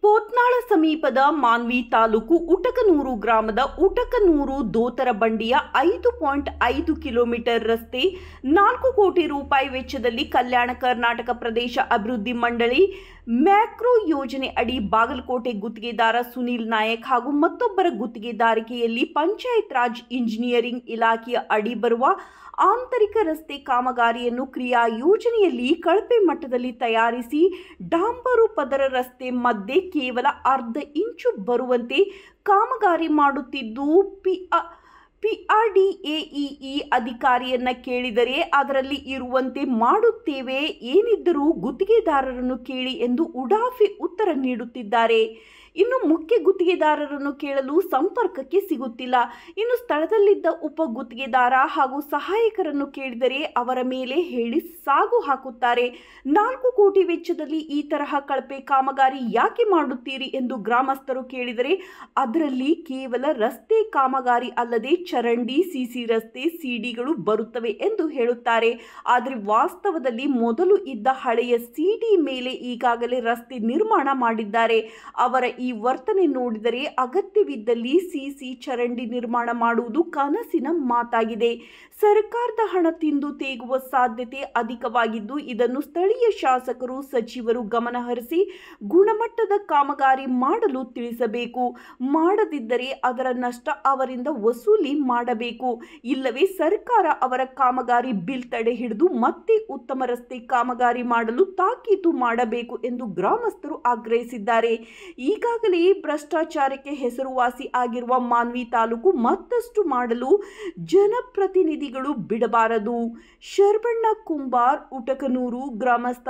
ಪೋತ್ನಾಳ ಸಮೀಪದ ಮಾನ್ವಿ ತಾಲೂಕು ಉಟಕನೂರು ಗ್ರಾಮದ ಉಟಕನೂರು ದೋತರಬಂಡಿಯ 5.5 ಕಿಲೋಮೀಟರ್ ರಸ್ತೆ 4 ಕೋಟಿ ರೂಪಾಯಿ ವೆಚ್ಚದಲ್ಲಿ ಕಲ್ಯಾಣ ಕರ್ನಾಟಕ ಪ್ರದೇಶ ಅಭಿವೃದ್ಧಿ ಮಂಡಳಿ ಮ್ಯಾಕ್ರೋ ಯೋಜನೆ ಅಡಿ ಬಾಗಲಕೋಟೆ ಗುತ್ತಿಗೆದಾರ ಸುನೀಲ್ ನಾಯಕ್ ಹಾಗೂ ಮತ್ತೊಬ್ಬರ ಗುತ್ತಿಗೆದಾರಿಕೆಯಲ್ಲಿ ಪಂಚಾಯತ್ ರಾಜ್ ಇಂಜಿನಿಯರಿಂಗ್ ಇಲಾಖೆಯ ಅಡಿ ಬರುವ ಆಂತರಿಕ ರಸ್ತೆ ಕಾಮಗಾರಿಯನ್ನು ಕ್ರಿಯಾ ಯೋಜನೆಯಲ್ಲಿ ಕಳಪೆ ಮಟ್ಟದಲ್ಲಿ ತಯಾರಿಸಿ ಡಾಂಬರು ಪದರ ರಸ್ತೆ ಮಧ್ಯೆ ಕೇವಲ ಅರ್ಧ ಇಂಚು ಬರುವಂತೆ ಕಾಮಗಾರಿ ಮಾಡುತ್ತಿದ್ದು PRDAEE ಅಧಿಕಾರಿಯನ್ನ ಕೇಳಿದರೆ ಅದರಲ್ಲಿ ಇರುವಂತೆ ಮಾಡುತ್ತೇವೆ, ಏನಿದ್ದರೂ ಗುತ್ತಿಗೆದಾರರನ್ನು ಕೇಳಿ ಎಂದು ಉಡಾಫಿ ಉತ್ತರ ನೀಡುತ್ತಿದ್ದಾರೆ. ಇನ್ನು ಮುಖ್ಯ ಗುತ್ತಿಗೆದಾರರನ್ನು ಕೇಳಲು ಸಂಪರ್ಕಕ್ಕೆ ಸಿಗುತ್ತಿಲ್ಲ. ಇನ್ನು ಸ್ಥಳದಲ್ಲಿದ್ದ ಉಪ ಗುತ್ತಿಗೆದಾರ ಹಾಗೂ ಸಹಾಯಕರನ್ನು ಕೇಳಿದರೆ ಅವರ ಮೇಲೆ ಹೇಳಿ ಸಾಗು ಹಾಕುತ್ತಾರೆ. 4 ಕೋಟಿ ವೆಚ್ಚದಲ್ಲಿ ಈ ತರಹ ಕಳಪೆ ಕಾಮಗಾರಿ ಯಾಕೆ ಮಾಡುತ್ತೀರಿ ಎಂದು ಗ್ರಾಮಸ್ಥರು ಕೇಳಿದರೆ ಅದರಲ್ಲಿ ಕೇವಲ ರಸ್ತೆ ಕಾಮಗಾರಿ ಅಲ್ಲದೆ ಚರಂಡಿ, ಸಿಸಿ ರಸ್ತೆ, ಸಿಡಿಗಳು ಬರುತ್ತವೆ ಎಂದು ಹೇಳುತ್ತಾರೆ. ಆದರೆ ವಾಸ್ತವದಲ್ಲಿ ಮೊದಲು ಇದ್ದ ಹಳೆಯ ಸಿಡಿ ಮೇಲೆ ಈಗಾಗಲೇ ರಸ್ತೆ ನಿರ್ಮಾಣ ಮಾಡಿದ್ದಾರೆ. ಅವರ ಈ ವರ್ತನೆ ನೋಡಿದರೆ ಅಗತ್ಯವಿದ್ದಲ್ಲಿ ಸಿಸಿ ಚರಂಡಿ ನಿರ್ಮಾಣ ಮಾಡುವುದು ಕನಸಿನ ಮಾತಾಗಿದೆ. ಸರ್ಕಾರದ ಹಣ ತಿಂದು ತೇಗುವ ಸಾಧ್ಯತೆ ಅಧಿಕವಾಗಿದ್ದು ಇದನ್ನು ಸ್ಥಳೀಯ ಶಾಸಕರು, ಸಚಿವರು ಗಮನಹರಿಸಿ ಗುಣಮಟ್ಟದ ಕಾಮಗಾರಿ ಮಾಡಲು ತಿಳಿಸಬೇಕು. ಮಾಡದಿದ್ದರೆ ಅದರ ನಷ್ಟ ಅವರಿಂದ ವಸೂಲಿ ಮಾಡಬೇಕು. ಇಲ್ಲವೇ ಸರ್ಕಾರ ಅವರ ಕಾಮಗಾರಿ ಬಿಲ್ ತಡೆ ಹಿಡಿದು ಮತ್ತೆ ಉತ್ತಮ ರಸ್ತೆ ಕಾಮಗಾರಿ ಮಾಡಲು ತಾಕೀತು ಮಾಡಬೇಕು ಎಂದು ಗ್ರಾಮಸ್ಥರು ಆಗ್ರಹಿಸಿದ್ದಾರೆ. ಈಗಾಗಲೇ ಭ್ರಷ್ಟಾಚಾರಕ್ಕೆ ಹೆಸರುವಾಸಿ ಆಗಿರುವ ಮಾನ್ವಿ ತಾಲೂಕು ಮತ್ತಷ್ಟು ಮಾಡಲು ಜನಪ್ರತಿನಿಧಿಗಳು ಬಿಡಬಾರದು. ಶರವಣ್ಣ ಕುಂಬಾರ್, ಉಟಕನೂರು ಗ್ರಾಮಸ್ಥ.